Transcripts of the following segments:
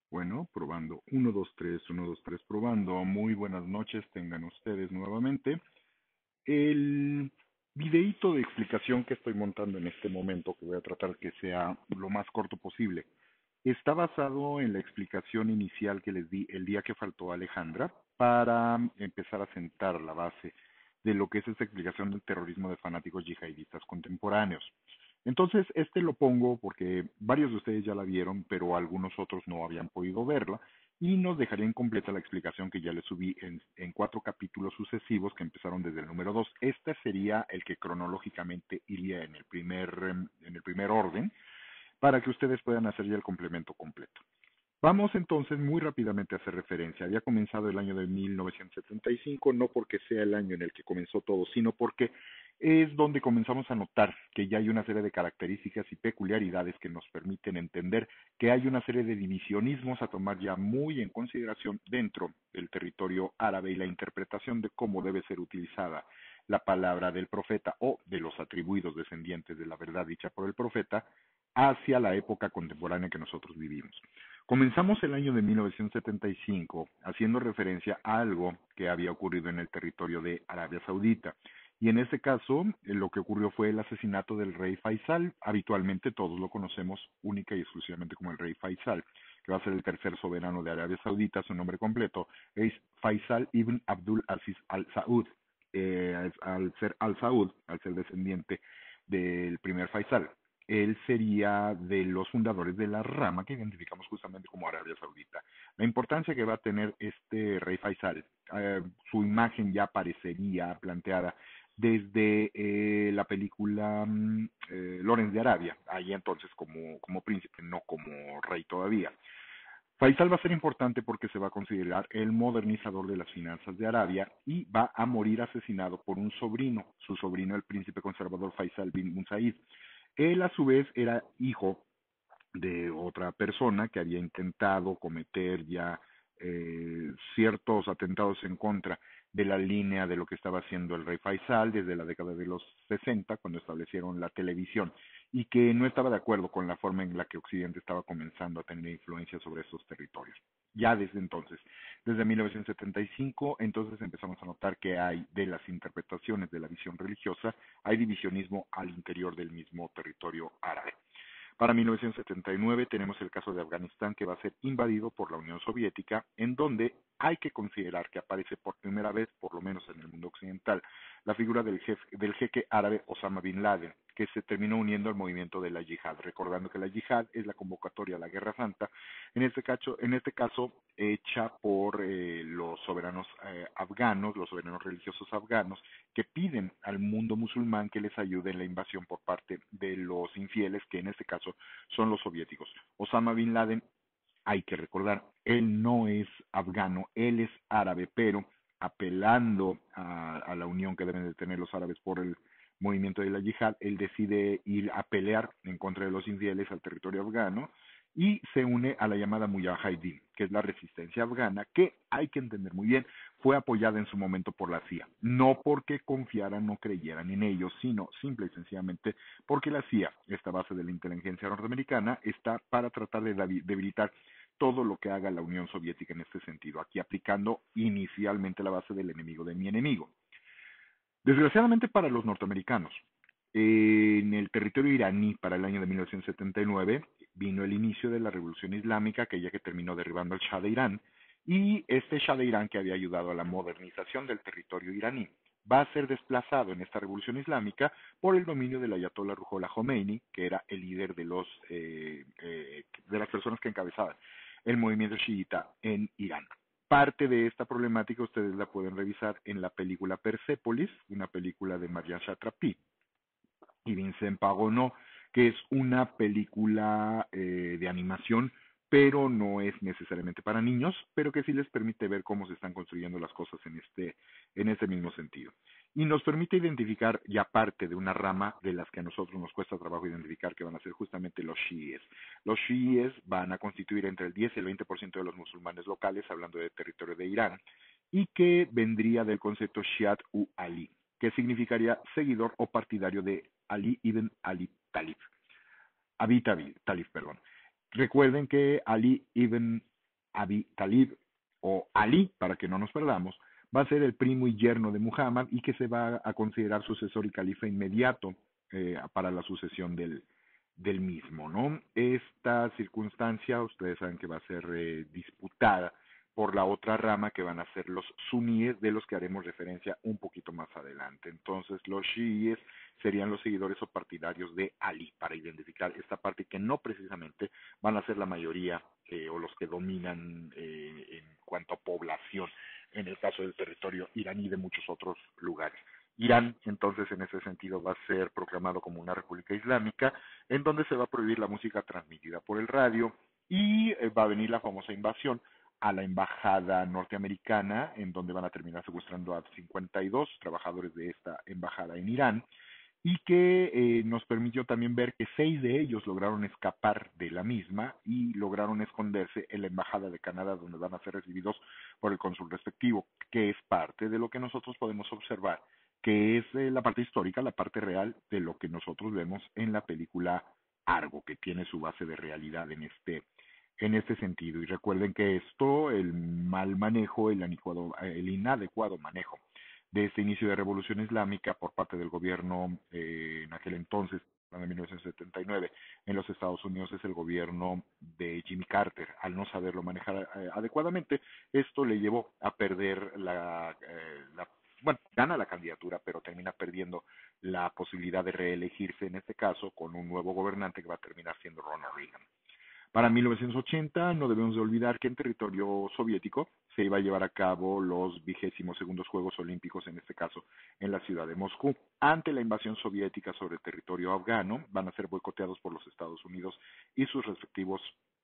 Bueno, probando. Uno, 2, 3, 1, 2, 3, probando. Muy buenas noches, tengan ustedes nuevamente. El videíto de explicación que estoy montando en este momento, que voy a tratar que sea lo más corto posible, está basado en la explicación inicial que les di el día que faltó Alejandra para empezar a sentar la base de lo que es esta explicación del terrorismo de fanáticos yihadistas contemporáneos. Entonces, este lo pongo porque varios de ustedes ya la vieron, pero algunos otros no habían podido verla, y nos dejaría incompleta la explicación que ya les subí en 4 capítulos sucesivos que empezaron desde el número 2. Este sería el que cronológicamente iría en el primer orden, para que ustedes puedan hacer ya el complemento completo. Vamos entonces muy rápidamente a hacer referencia. Había comenzado el año de 1975, no porque sea el año en el que comenzó todo, sino porque es donde comenzamos a notar que ya hay una serie de características y peculiaridades que nos permiten entender que hay una serie de divisionismos a tomar ya muy en consideración dentro del territorio árabe y la interpretación de cómo debe ser utilizada la palabra del profeta o de los atribuidos descendientes de la verdad dicha por el profeta hacia la época contemporánea que nosotros vivimos. Comenzamos el año de 1975 haciendo referencia a algo que había ocurrido en el territorio de Arabia Saudita. Y en este caso, lo que ocurrió fue el asesinato del rey Faisal. Habitualmente todos lo conocemos única y exclusivamente como el rey Faisal, que va a ser el tercer soberano de Arabia Saudita. Su nombre completo es Faisal ibn Abdul Aziz al Saud. Al ser al Saud, al ser descendiente del primer Faisal, él sería de los fundadores de la rama que identificamos justamente como Arabia Saudita. La importancia que va a tener este rey Faisal, su imagen ya aparecería planteada desde la película Lawrence de Arabia, ahí entonces como príncipe, no como rey todavía. Faisal va a ser importante porque se va a considerar el modernizador de las finanzas de Arabia y va a morir asesinado por un sobrino, su sobrino el príncipe conservador Faisal bin Musaid. Él a su vez era hijo de otra persona que había intentado cometer ya ciertos atentados en contra de la línea de lo que estaba haciendo el rey Faisal desde la década de los 60, cuando establecieron la televisión, y que no estaba de acuerdo con la forma en la que Occidente estaba comenzando a tener influencia sobre estos territorios. Ya desde entonces, desde 1975, entonces empezamos a notar que hay de las interpretaciones de la visión religiosa, hay divisionismo al interior del mismo territorio árabe. Para 1979 tenemos el caso de Afganistán, que va a ser invadido por la Unión Soviética, en donde hay que considerar que aparece por primera vez, por lo menos en el mundo occidental, la figura del jeque árabe Osama Bin Laden, que se terminó uniendo al movimiento de la yihad, recordando que la yihad es la convocatoria a la Guerra Santa, en este caso hecha por los soberanos afganos, los soberanos religiosos afganos, que piden al mundo musulmán que les ayude en la invasión por parte de los infieles, que en este caso son los soviéticos. Osama Bin Laden, hay que recordar, él no es afgano, él es árabe, pero apelando a la unión que deben de tener los árabes por el movimiento de la yihad, él decide ir a pelear en contra de los infieles al territorio afgano y se une a la llamada Mujahideen, que es la resistencia afgana, que hay que entender muy bien, fue apoyada en su momento por la CIA, no porque confiaran o creyeran en ellos, sino simple y sencillamente porque la CIA, esta base de la inteligencia norteamericana, está para tratar de debilitar todo lo que haga la Unión Soviética en este sentido, aquí aplicando inicialmente la base del enemigo de mi enemigo. Desgraciadamente para los norteamericanos, en el territorio iraní para el año de 1979 vino el inicio de la revolución islámica, aquella que terminó derribando al Shah de Irán, y este Shah de Irán que había ayudado a la modernización del territorio iraní va a ser desplazado en esta revolución islámica por el dominio del Ayatollah Ruhollah Khomeini, que era el líder de las personas que encabezaban el movimiento chiita en Irán. Parte de esta problemática ustedes la pueden revisar en la película Persepolis, una película de Marian Satrapi y Vincent Pagonot, que es una película de animación, pero no es necesariamente para niños, pero que sí les permite ver cómo se están construyendo las cosas en este mismo sentido. Y nos permite identificar ya parte de una rama de las que a nosotros nos cuesta trabajo identificar, que van a ser justamente los chiíes. Los chiíes van a constituir entre el 10 y el 20% de los musulmanes locales, hablando del territorio de Irán, y que vendría del concepto Shiat u Ali, que significaría seguidor o partidario de Ali ibn Ali Talib. Abi Talib, perdón. Recuerden que Ali ibn Abi Talib o Ali, para que no nos perdamos, va a ser el primo y yerno de Muhammad y que se va a considerar sucesor y califa inmediato para la sucesión del mismo, ¿no? Esta circunstancia, ustedes saben que va a ser disputada por la otra rama que van a ser los suníes, de los que haremos referencia un poquito más adelante. Entonces, los chiíes serían los seguidores o partidarios de Ali, para identificar esta parte que no precisamente van a ser la mayoría o los que dominan en cuanto a población, en el caso del territorio iraní y de muchos otros lugares. Irán, entonces, en ese sentido, va a ser proclamado como una república islámica, en donde se va a prohibir la música transmitida por el radio y va a venir la famosa invasión a la embajada norteamericana, en donde van a terminar secuestrando a 52 trabajadores de esta embajada en Irán, y que nos permitió también ver que 6 de ellos lograron escapar de la misma y lograron esconderse en la embajada de Canadá, donde van a ser recibidos por el cónsul respectivo, que es parte de lo que nosotros podemos observar, que es la parte histórica, la parte real de lo que nosotros vemos en la película Argo, que tiene su base de realidad en este sentido. Y recuerden que esto, el mal manejo, el inadecuado manejo de este inicio de revolución islámica por parte del gobierno en aquel entonces, en 1979, en los Estados Unidos, es el gobierno de Jimmy Carter. Al no saberlo manejar adecuadamente, esto le llevó a perder bueno, gana la candidatura, pero termina perdiendo la posibilidad de reelegirse, en este caso, con un nuevo gobernante que va a terminar siendo Ronald Reagan. Para 1980 no debemos de olvidar que en territorio soviético se iba a llevar a cabo los 22º Juegos Olímpicos, en este caso en la ciudad de Moscú. Ante la invasión soviética sobre el territorio afgano, van a ser boicoteados por los Estados Unidos y sus respectivos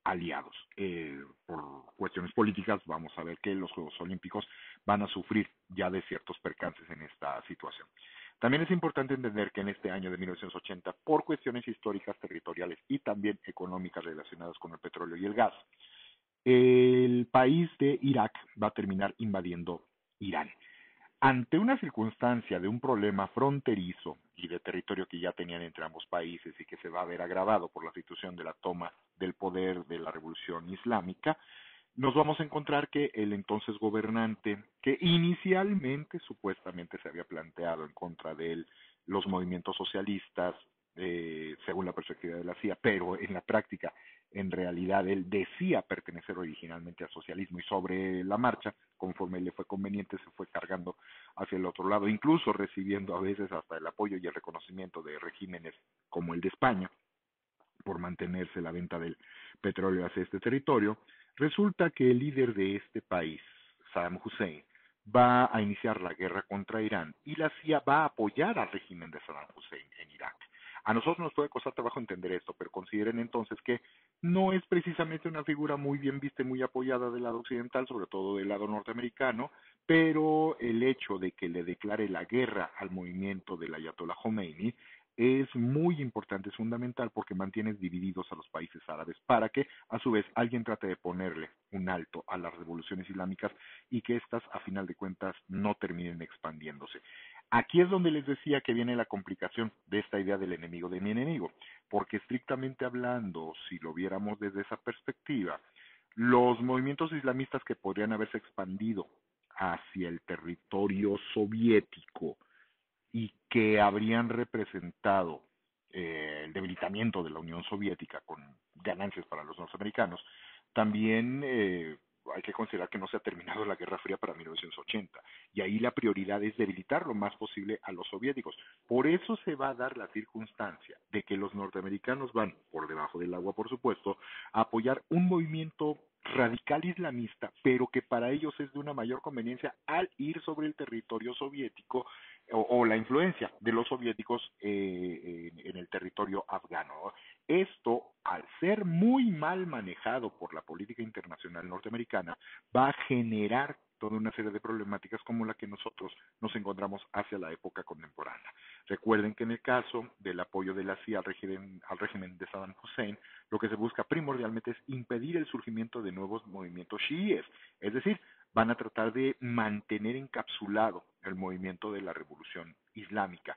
aliados. Por cuestiones políticas, vamos a ver que los Juegos Olímpicos van a sufrir ya de ciertos percances en esta situación. También es importante entender que en este año de 1980, por cuestiones históricas, territoriales y también económicas relacionadas con el petróleo y el gas, el país de Irak va a terminar invadiendo Irán. Ante una circunstancia de un problema fronterizo y de territorio que ya tenían entre ambos países y que se va a ver agravado por la situación de la toma del poder de la revolución islámica, nos vamos a encontrar que el entonces gobernante, que inicialmente supuestamente se había planteado en contra de él los movimientos socialistas, según la perspectiva de la CIA, pero en la práctica, en realidad, él decía pertenecer originalmente al socialismo y sobre la marcha, conforme le fue conveniente, se fue cargando hacia el otro lado, incluso recibiendo a veces hasta el apoyo y el reconocimiento de regímenes como el de España, por mantenerse la venta del petróleo hacia este territorio. Resulta que el líder de este país, Saddam Hussein, va a iniciar la guerra contra Irán y la CIA va a apoyar al régimen de Saddam Hussein en Irak. A nosotros nos puede costar trabajo entender esto, pero consideren entonces que no es precisamente una figura muy bien vista y muy apoyada del lado occidental, sobre todo del lado norteamericano, pero el hecho de que le declare la guerra al movimiento del Ayatollah Khomeini es muy importante, es fundamental porque mantiene divididos a los países árabes para que, a su vez, alguien trate de ponerle un alto a las revoluciones islámicas y que éstas, a final de cuentas, no terminen expandiéndose. Aquí es donde les decía que viene la complicación de esta idea del enemigo de mi enemigo, porque estrictamente hablando, si lo viéramos desde esa perspectiva, los movimientos islamistas que podrían haberse expandido hacia el territorio soviético, y que habrían representado el debilitamiento de la Unión Soviética con ganancias para los norteamericanos, también hay que considerar que no se ha terminado la Guerra Fría para 1980 y ahí la prioridad es debilitar lo más posible a los soviéticos. Por eso se va a dar la circunstancia de que los norteamericanos van, por debajo del agua por supuesto, a apoyar un movimiento radical islamista, pero que para ellos es de una mayor conveniencia al ir sobre el territorio soviético o la influencia de los soviéticos en el territorio afgano. Esto, al ser muy mal manejado por la política internacional norteamericana, va a generar toda una serie de problemáticas como la que nosotros nos encontramos hacia la época contemporánea. Recuerden que en el caso del apoyo de la CIA al régimen de Saddam Hussein, lo que se busca primordialmente es impedir el surgimiento de nuevos movimientos chiíes, es decir, van a tratar de mantener encapsulado el movimiento de la revolución islámica,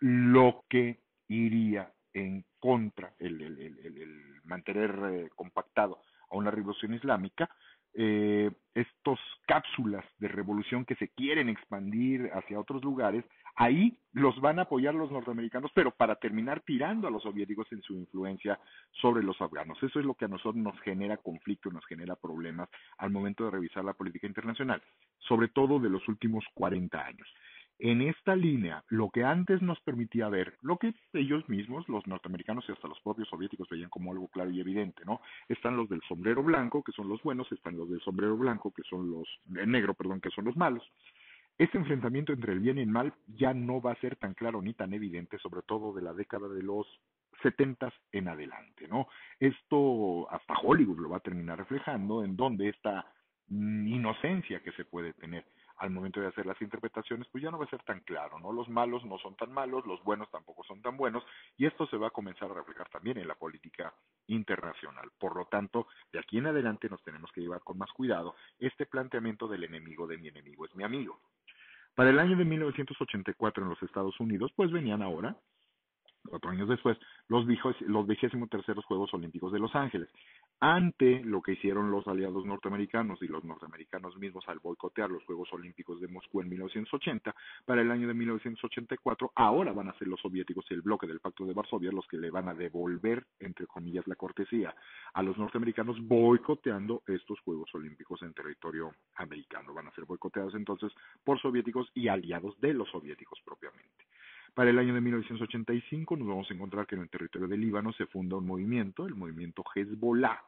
lo que iría en contra, el mantener compactado a una revolución islámica, estos cápsulas de revolución que se quieren expandir hacia otros lugares, ahí los van a apoyar los norteamericanos, pero para terminar tirando a los soviéticos en su influencia sobre los afganos. Eso es lo que a nosotros nos genera conflicto, nos genera problemas al momento de revisar la política internacional, sobre todo de los últimos 40 años. En esta línea, lo que antes nos permitía ver, lo que ellos mismos, los norteamericanos y hasta los propios soviéticos veían como algo claro y evidente, ¿no? Están los del sombrero blanco, que son los buenos, están los del sombrero blanco, que son los, negro, perdón, que son los malos. Este enfrentamiento entre el bien y el mal ya no va a ser tan claro ni tan evidente, sobre todo de la década de los 70 en adelante, ¿no? Esto hasta Hollywood lo va a terminar reflejando, en donde esta inocencia que se puede tener al momento de hacer las interpretaciones, pues ya no va a ser tan claro, ¿no? Los malos no son tan malos, los buenos tampoco son tan buenos, y esto se va a comenzar a reflejar también en la política internacional. Por lo tanto, de aquí en adelante nos tenemos que llevar con más cuidado este planteamiento del enemigo de mi enemigo es mi amigo. Para el año de 1984 en los Estados Unidos, pues venían ahora 4 años después, los 23 Juegos Olímpicos de Los Ángeles. Ante lo que hicieron los aliados norteamericanos y los norteamericanos mismos al boicotear los Juegos Olímpicos de Moscú en 1980, para el año de 1984, ahora van a ser los soviéticos y el bloque del Pacto de Varsovia los que le van a devolver, entre comillas, la cortesía a los norteamericanos boicoteando estos Juegos Olímpicos en territorio americano. Van a ser boicoteados entonces por soviéticos y aliados de los soviéticos propiamente. Para el año de 1985 nos vamos a encontrar que en el territorio del Líbano se funda un movimiento, el movimiento Hezbollah,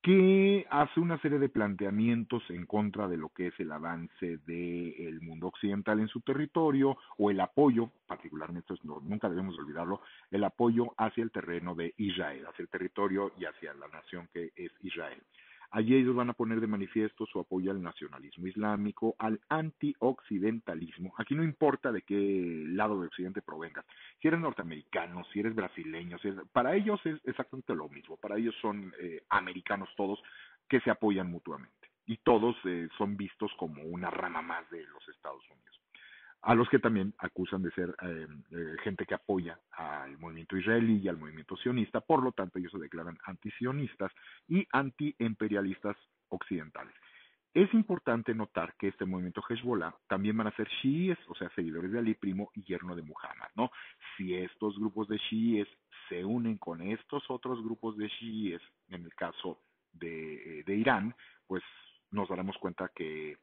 que hace una serie de planteamientos en contra de lo que es el avance del mundo occidental en su territorio o el apoyo, particularmente, nunca debemos olvidarlo, el apoyo hacia el terreno de Israel, hacia el territorio y hacia la nación que es Israel. Allí ellos van a poner de manifiesto su apoyo al nacionalismo islámico, al antioccidentalismo. Aquí no importa de qué lado de Occidente provengas. Si eres norteamericano, si eres brasileño, para ellos es exactamente lo mismo. Para ellos son americanos todos que se apoyan mutuamente. Y todos son vistos como una rama más de los Estados Unidos, a los que también acusan de ser gente que apoya al movimiento israelí y al movimiento sionista, por lo tanto ellos se declaran antisionistas y antiimperialistas occidentales. Es importante notar que este movimiento Hezbollah también van a ser chiíes, o sea, seguidores de Ali, primo y yerno de Muhammad, ¿no? Si estos grupos de chiíes se unen con estos otros grupos de chiíes, en el caso de Irán, pues nos daremos cuenta que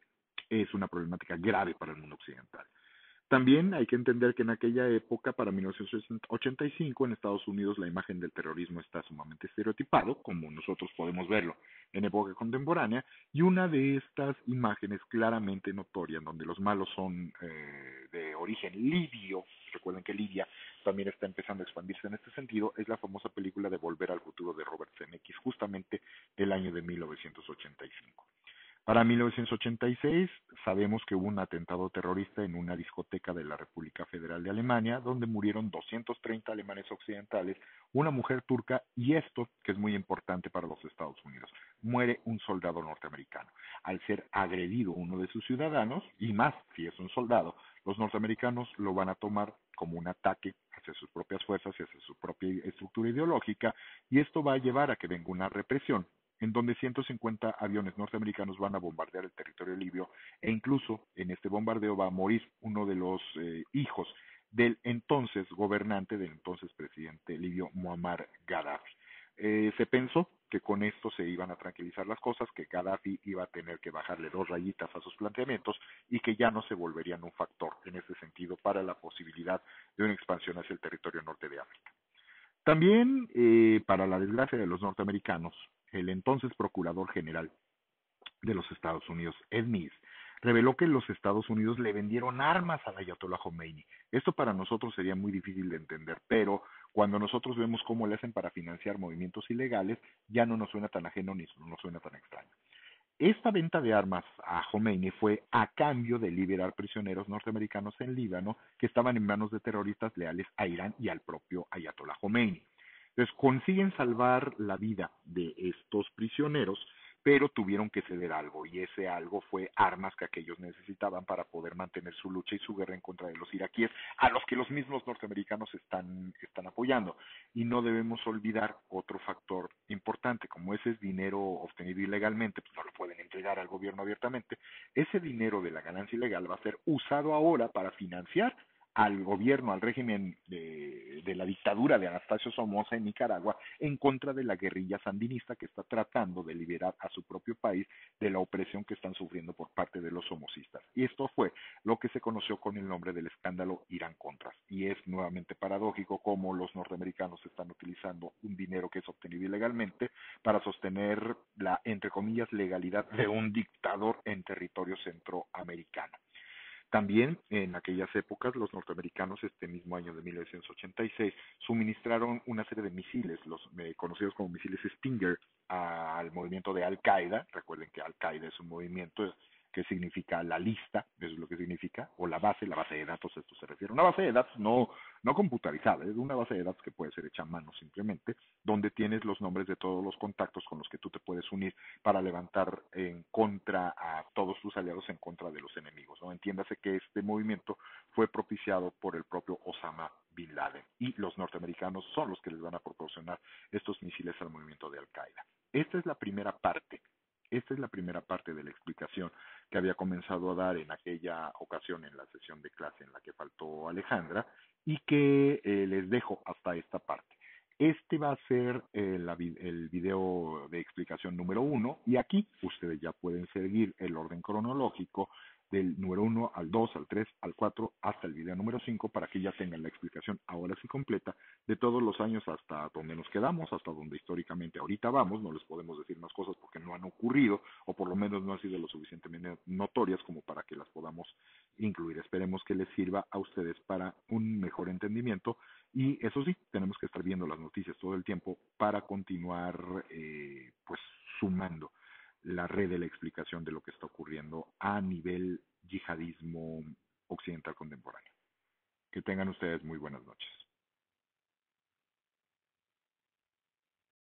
es una problemática grave para el mundo occidental. También hay que entender que en aquella época, para 1985, en Estados Unidos la imagen del terrorismo está sumamente estereotipado, como nosotros podemos verlo en época contemporánea, y una de estas imágenes claramente notoria, en donde los malos son de origen libio, recuerden que Libia también está empezando a expandirse en este sentido, es la famosa película de Volver al Futuro de Robert Zemeckis, justamente del año de 1985. Para 1986 sabemos que hubo un atentado terrorista en una discoteca de la República Federal de Alemania, donde murieron 230 alemanes occidentales, una mujer turca y esto, que es muy importante para los Estados Unidos, muere un soldado norteamericano. Al ser agredido uno de sus ciudadanos, y más si es un soldado, los norteamericanos lo van a tomar como un ataque hacia sus propias fuerzas y hacia su propia estructura ideológica, y esto va a llevar a que venga una represión en donde 150 aviones norteamericanos van a bombardear el territorio libio e incluso en este bombardeo va a morir uno de los hijos del entonces gobernante, del entonces presidente libio Muammar Gaddafi. Se pensó que con esto se iban a tranquilizar las cosas, que Gaddafi iba a tener que bajarle 2 rayitas a sus planteamientos y que ya no se volverían un factor en ese sentido para la posibilidad de una expansión hacia el territorio norte de África. También, para la desgracia de los norteamericanos, el entonces Procurador General de los Estados Unidos, Ed Meese, reveló que los Estados Unidos le vendieron armas al Ayatollah Khomeini. Esto para nosotros sería muy difícil de entender, pero cuando nosotros vemos cómo le hacen para financiar movimientos ilegales, ya no nos suena tan ajeno ni nos suena tan extraño. Esta venta de armas a Khomeini fue a cambio de liberar prisioneros norteamericanos en Líbano que estaban en manos de terroristas leales a Irán y al propio Ayatollah Khomeini. Entonces consiguen salvar la vida de estos prisioneros, pero tuvieron que ceder algo, y ese algo fue armas que aquellos necesitaban para poder mantener su lucha y su guerra en contra de los iraquíes, a los que los mismos norteamericanos están apoyando. Y no debemos olvidar otro factor importante, como ese es dinero obtenido ilegalmente, pues no lo pueden entregar al gobierno abiertamente. Ese dinero de la ganancia ilegal va a ser usado ahora para financiar al gobierno, al régimen de la dictadura de Anastasio Somoza en Nicaragua en contra de la guerrilla sandinista que está tratando de liberar a su propio país de la opresión que están sufriendo por parte de los somocistas. Y esto fue lo que se conoció con el nombre del escándalo Irán-Contras. Y es nuevamente paradójico cómo los norteamericanos están utilizando un dinero que es obtenido ilegalmente para sostener la, entre comillas, legalidad de un dictador en territorio centroamericano. También en aquellas épocas los norteamericanos, este mismo año de 1986, suministraron una serie de misiles, los conocidos como misiles Stinger, al movimiento de Al-Qaeda. Recuerden que Al-Qaeda es un movimiento que significa la lista, eso es lo que significa, o la base de datos, esto se refiere. Una base de datos no computarizada, es una base de datos que puede ser hecha a mano simplemente, donde tienes los nombres de todos los contactos con los que tú te puedes unir para levantar en contra a todos tus aliados en contra de los enemigos, ¿no? Entiéndase que este movimiento fue propiciado por el propio Osama Bin Laden y los norteamericanos son los que les van a proporcionar estos misiles al movimiento de Al-Qaeda. Esta es la primera parte. Esta es la primera parte de la explicación que había comenzado a dar en aquella ocasión en la sesión de clase en la que faltó Alejandra y que les dejo hasta esta parte. Este va a ser el video de explicación número 1 y aquí ustedes ya pueden seguir el orden cronológico del número 1 al 2, al 3, al 4, hasta el video número 5 para que ya tengan la explicación ahora sí completa de todos los años hasta donde nos quedamos, hasta donde históricamente ahorita vamos. No les podemos decir más cosas porque no han ocurrido o por lo menos no han sido lo suficientemente notorias como para que las podamos incluir. Esperemos que les sirva a ustedes para un mejor entendimiento y eso sí, tenemos que estar viendo las noticias todo el tiempo para continuar pues sumando la red de la explicación de lo que está ocurriendo a nivel yihadismo occidental contemporáneo. Que tengan ustedes muy buenas noches.